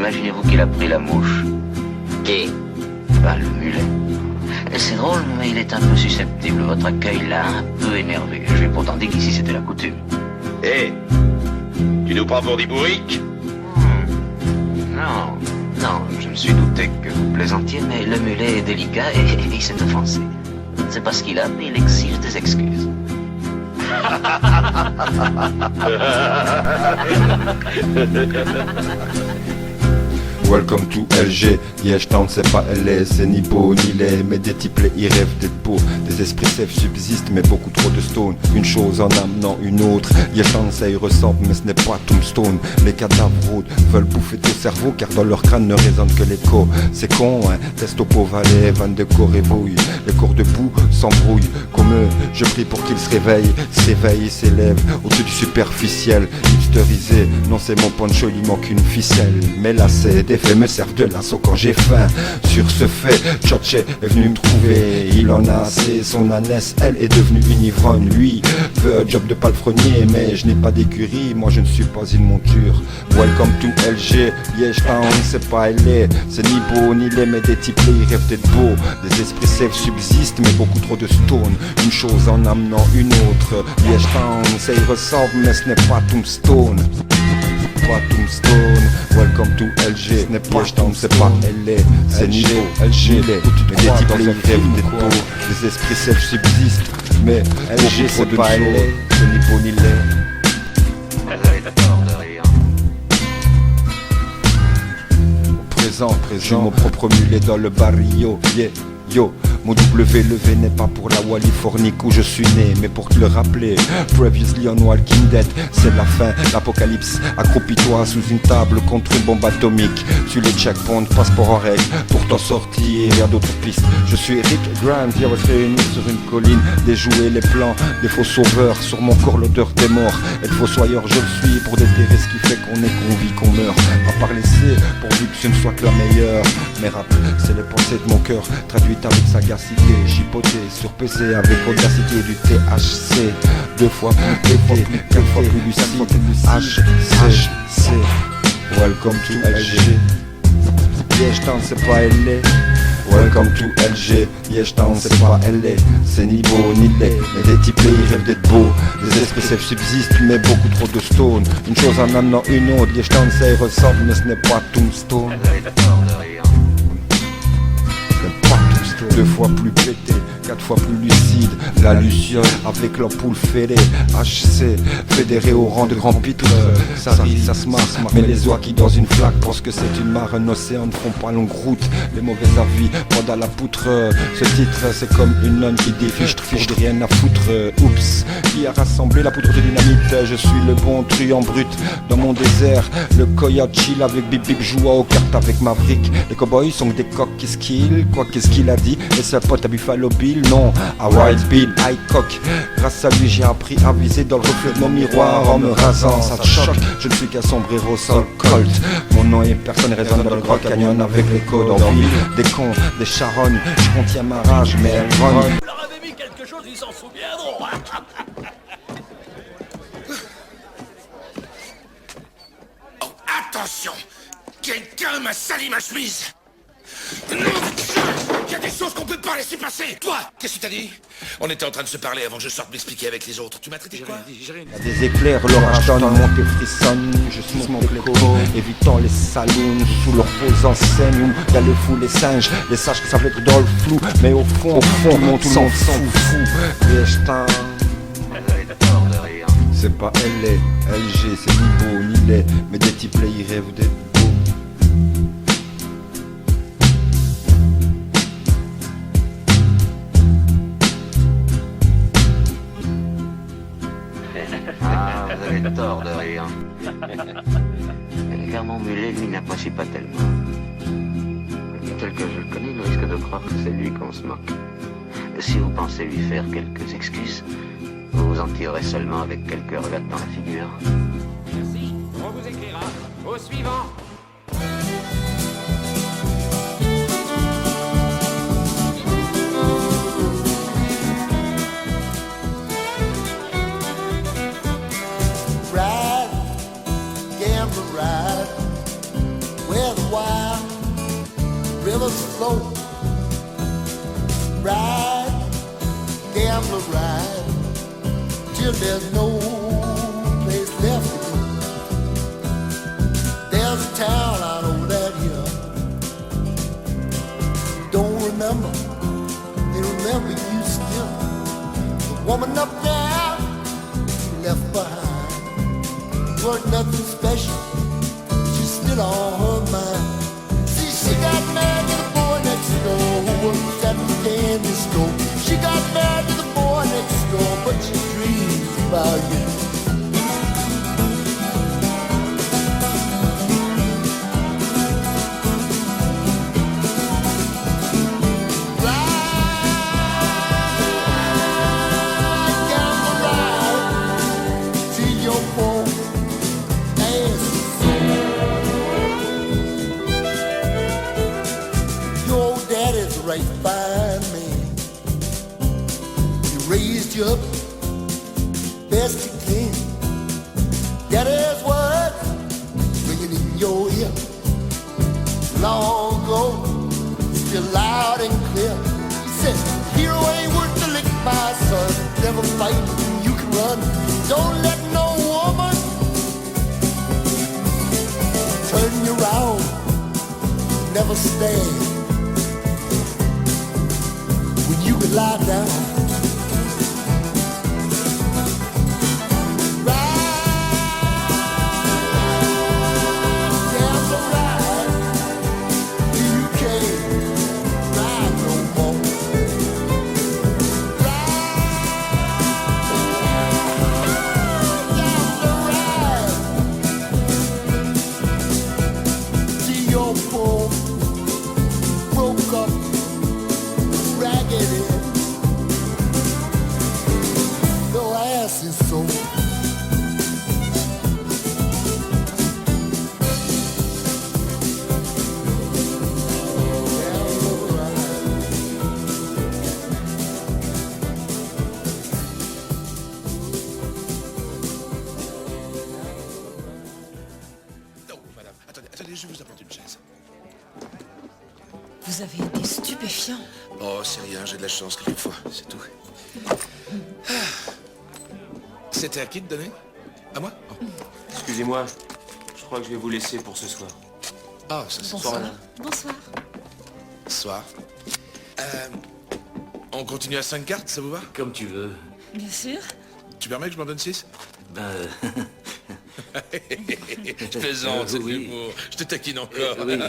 imaginez-vous qu'il a pris la mouche? Qui? Ben, le mulet. Et c'est drôle, mais il est un peu susceptible. Votre accueil l'a un peu énervé. Je lui ai pourtant dit qu'ici c'était la coutume. Hé, tu nous prends pour des bourriques? Non, non, je me suis douté que vous plaisantiez, mais le mulet est délicat et il s'est offensé. C'est pas ce qu'il a, mais il exige des excuses. Welcome to LG, Liège-Town c'est pas LA, c'est ni beau ni laid, mais des types ils rêvent d'être beaux, des esprits safe subsistent mais beaucoup trop de stone, une chose en amenant une autre, Liège-Town ça y ressemble mais ce n'est pas Tombstone, les cadavres rôdent, veulent bouffer ton cerveau car dans leur crâne ne résonne que l'écho, c'est con hein, Testopo Valet, Van de Corps et bouille, les corps debout s'embrouillent, comme eux, je prie pour qu'ils se réveillent, s'éveillent et s'élèvent, au-dessus du superficiel, hipsterisé, non c'est mon poncho, il manque une ficelle, mais là c'est des faits me servent de lasso quand j'ai faim. Sur ce fait, Tchotche est venu me trouver. Il en a assez, son ânesse, elle est devenue une ivrogne. Lui veut un job de palefrenier, mais je n'ai pas d'écurie, moi je ne suis pas une monture. Welcome to LG, Liège-Town, c'est pas LA. C'est ni beau ni laid, mais des types ils rêvent d'être beaux. Des esprits safe subsistent, mais beaucoup trop de stone. Une chose en amenant une autre. Liège-Town, ça y ressemble, mais ce n'est pas Tombstone. Pas Tombstone, welcome to LG. Ce n'est pas Liège-Town, c'est pas LA. C'est ni beau, LG, mais des types ils rêvent d'être beaux. Des esprits safe subsistent, mais LG c'est pas LA. C'est ni beau ni laid. Vous avez tort de rire. Présent, je suis mon propre mulet dans le barrio, yeah, yo. Mon W levé n'est pas pour la Californie où je suis né, mais pour te le rappeler. Previously on Walking Dead, c'est la fin, l'apocalypse. Accroupis-toi sous une table contre une bombe atomique. Sur les checkpoints, passeport en règle, pour t'en sortir, y a d'autres pistes. Je suis Rick Grant, viens on se réunit sur une colline. Déjouer les plans, des faux sauveurs, sur mon corps l'odeur des morts. Et le fossoyeur je le suis pour déterrer ce qui fait qu'on est, qu'on vit, qu'on meurt. À part laisser, pourvu que ce ne soit que la meilleure. Mes rap, c'est les pensées de mon cœur, traduites avec sagacité, chipoté sur PC avec audacité du THC. Deux fois plus pété, quatre fois plus lucide, HC. Welcome to LG. Liège-Town c'est pas LA. Welcome to LG. Liège-Town c'est pas LA. C'est ni beau ni laid, mais des types ils rêvent d'être beaux. Des esprits safe subsistent mais beaucoup trop de stone. Une chose en amenant une autre. Liège-Town ça y ressemble mais ce n'est pas Tombstone. Vous avez tort de rire. Deux fois plus pété, quatre fois plus lucide. La luciole avec l'ampoule fêlée. HC, fédéré au rang de grand pitre. Ça rit, ça se marre, mais les oies qui dans une flaque pensent que c'est une mare, un océan, ne font pas longue route. Les mauvais avis pendent à la poutre. Ce titre c'est comme une nonne qui dit fiche rien à foutre. Oups, qui a rassemblé la poudre de dynamite. Je suis le bon truand brut dans mon désert. Le coyote chill avec Bip Bip, joue aux cartes avec Maverick. Les cowboys sont des coqs qui skillent. Quoi qu'est-ce qu'il a dit? Et sa pote à Buffalo Bill? Non, à Wild Bill Highcock. Grâce à lui j'ai appris à viser dans le reflet de mon miroir. En me rasant, ça te choque. Je ne suis qu'un sombrero sol Colt. Mon nom et personne résonne dans le Grand Canyon avec les codes en ville. Des cons, des charognes. Je contiens ma rage mais elle grogne. Vous leur avez mis quelque chose, ils s'en souviendront. Oh, attention! Quelqu'un m'a sali ma chemise! Non, il y a des choses qu'on peut pas laisser passer! Toi, qu'est-ce que t'as dit? On était en train de se parler avant que je sorte m'expliquer avec les autres. Tu m'as traité quoi? Des éclairs, l'orage donne, monte et frissonne. Je suis mon l'écho, évitant les saloons sous leurs fausses enseignes où y'a le fou, les singes, les sages qui savent être dans le flou. Mais au fond, tout le monde s'en fout. Liège-Town, Vous avez tort de rire. c'est pas LA, LG, c'est ni beau ni laid, mais des types là ils rêvent d'être beaux. Ah, vous avez tort de rire. Car mon mulet, lui, n'apprécie pas tellement. Tel que je le connais, il risque de croire que c'est lui qu'on se moque. Si vous pensez lui faire quelques excuses, vous vous en tirerez seulement avec quelques regattes dans la figure. Merci, on vous écrira. Au suivant. Ride, gamble ride, where the river's flow. Ride, gambler ride, till there's no place left to go. There's a town out over that hill. Don't remember, they remember you still. The woman up there left behind weren't nothing special, she still on her mind. See, she got married to the boy next door who works at the candy store. She got married to the boy next door, but she dreams about you. Right, fine man. He raised you up best he can. Daddy's words ringing in your ear. Long ago, still loud and clear. He said, hero ain't worth the lick, my son. Never fight, you can run. Don't let no woman turn you around. Never stand. You could lie down. Ride, down the ride. You can't ride no more. Ride, down the ride. See your poor broke up ragged in. Your ass is so. Non, madame, attendez, je vous apporte une chaise. Vous avez été stupéfiant. Oh, c'est rien, j'ai de la chance quelquefois, c'est tout. C'était à qui de donner? À moi? Oh. Excusez-moi, je crois que je vais vous laisser pour ce soir. Ah, ça c'est Bonsoir. madame. Bonsoir. soir. On continue à 5 cartes, ça vous va? Comme tu veux. Bien sûr. Tu permets que je m'en donne 6? Ben... Je plaisante, c'est de oui. l'humour. Je te taquine encore. Oui.